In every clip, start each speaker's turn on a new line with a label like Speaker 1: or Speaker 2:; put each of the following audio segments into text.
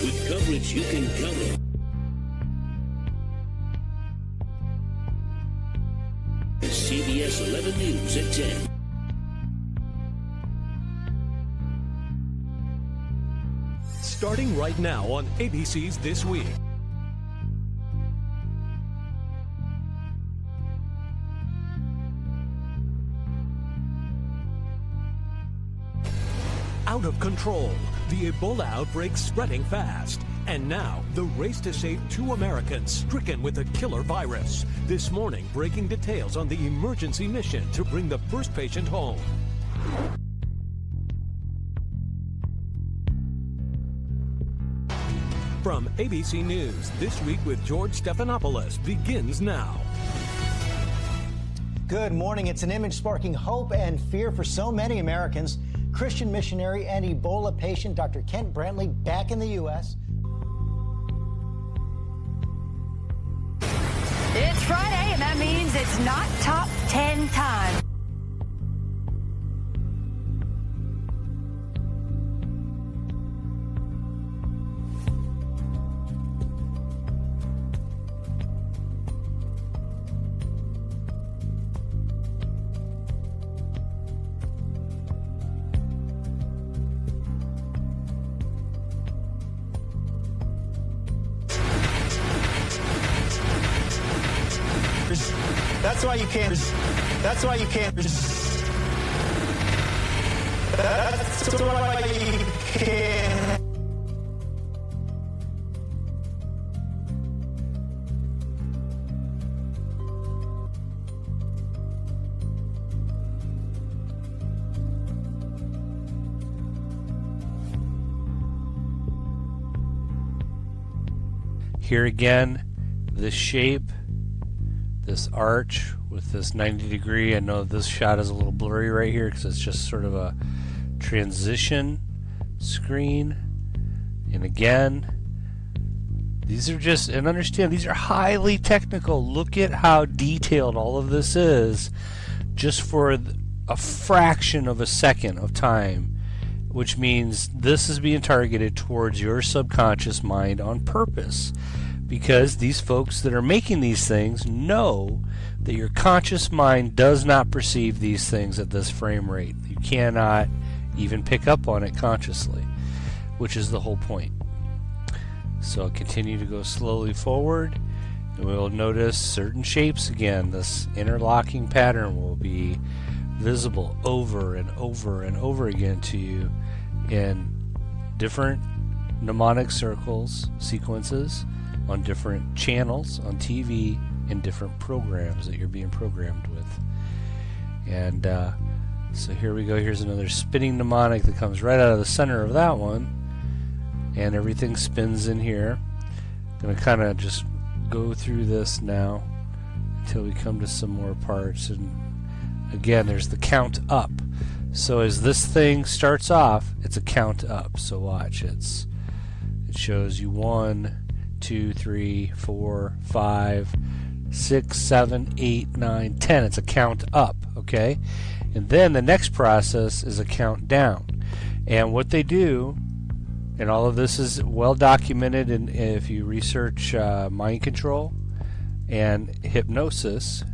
Speaker 1: with coverage you can count on. CBS 11 News at 10.
Speaker 2: Starting right now on ABC's This Week. Out of control, the Ebola outbreak spreading fast. And now, the race to save 2 Americans stricken with a killer virus. This morning, breaking details on the emergency mission to bring the first patient home. From ABC News, This Week with George Stephanopoulos begins now.
Speaker 3: Good morning. It's an image sparking hope and fear for so many Americans. Christian missionary and Ebola patient Dr. Kent Brantley back in the U.S.
Speaker 4: It's Friday, and that means it's not top 10 time.
Speaker 3: That's why you can't. That's why you can't. That's why you can't.
Speaker 5: Here again, this shape, this arch with this 90 degree. I know this shot is a little blurry right here because it's just sort of a transition screen. And again, these are just, and understand, these are highly technical. Look at how detailed all of this is just for a fraction of a second of time, which means this is being targeted towards your subconscious mind on purpose, because these folks that are making these things know that your conscious mind does not perceive these things at this frame rate. You cannot even pick up on it consciously, which is the whole point. So I'll continue to go slowly forward, and we'll notice certain shapes again. This interlocking pattern will be visible over and over and over again to you in different mnemonic circles, sequences, on different channels on TV, in different programs that you're being programmed with. And so here we go. Here's another spinning mnemonic that comes right out of the center of that one, and everything spins in here. I'm going to kind of just go through this now until we come to some more parts. And again, there's the count up. So as this thing starts off, it's a count up. So watch, it shows you 1, 2, 3, 4, 5, 6, 7, 8, 9, 10. It's a count up, okay? And then the next process is a count down. And what they do, and all of this is well documented, and if you research mind control and hypnosis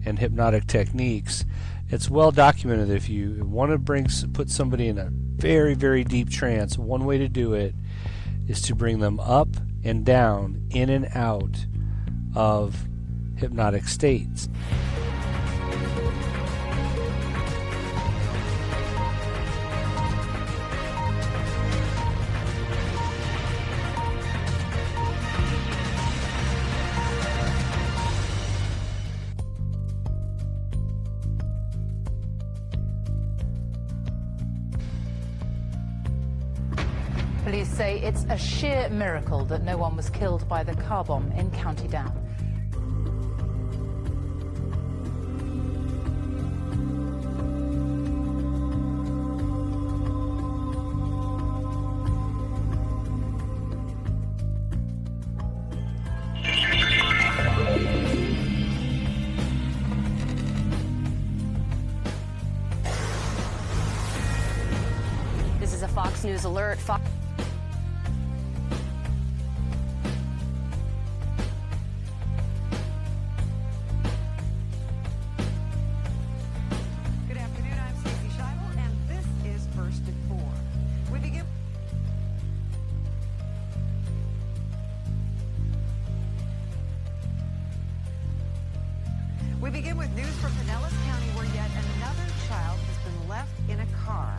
Speaker 5: and hypnotic techniques, it's well documented. If you want to put somebody in a very, very deep trance, one way to do it is to bring them up and down, in and out of hypnotic states.
Speaker 6: Police say it's a sheer miracle that no one was killed by the car bomb in County Down.
Speaker 7: This is a Fox News alert.
Speaker 8: begin with news from Pinellas County, where yet another child has been left in a car.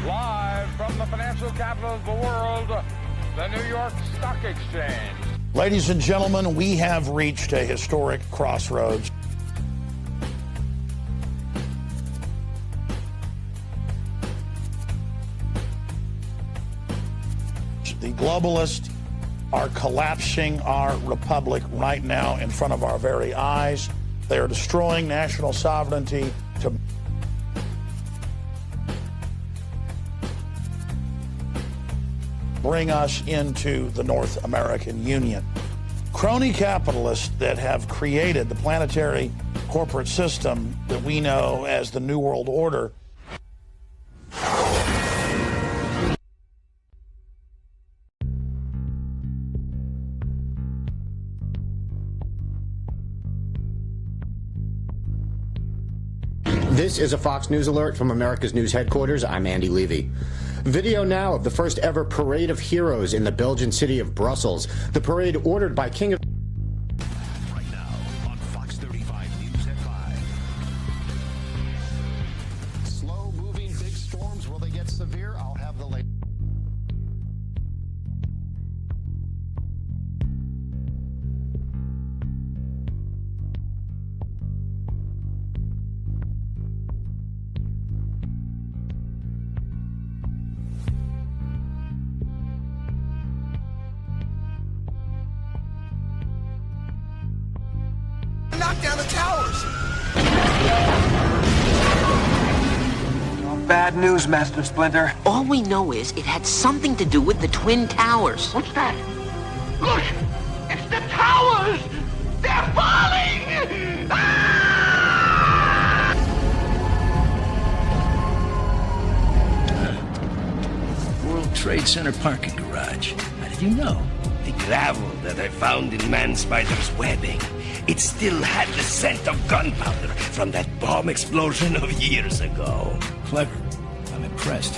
Speaker 9: Live from the financial capital of the world, the New York Stock Exchange.
Speaker 7: Ladies and gentlemen, we have reached a historic crossroads. The globalists are collapsing our republic right now in front of our very eyes. They are destroying national sovereignty to bring us into the North American Union. Crony capitalists that have created the planetary corporate system that we know as the New World Order.
Speaker 10: This is a Fox News alert from America's News headquarters. I'm Andy Levy. Video now of the first ever Parade of Heroes in the Belgian city of Brussels. The parade ordered by King of...
Speaker 2: Right now on Fox 35 News at 5.
Speaker 10: Slow-moving big storms. Will they get severe? I'll have the latest.
Speaker 11: Knock down the towers.
Speaker 12: Bad news, Master Splinter.
Speaker 13: All we know is it had something to do with the Twin Towers.
Speaker 12: What's that? Look! It's the towers! They're falling!
Speaker 14: World Trade Center parking garage. How did you know?
Speaker 15: The gravel that I found in Man-Spider's webbing. It still had the scent of gunpowder from that bomb explosion of years ago.
Speaker 14: Clever. I'm impressed.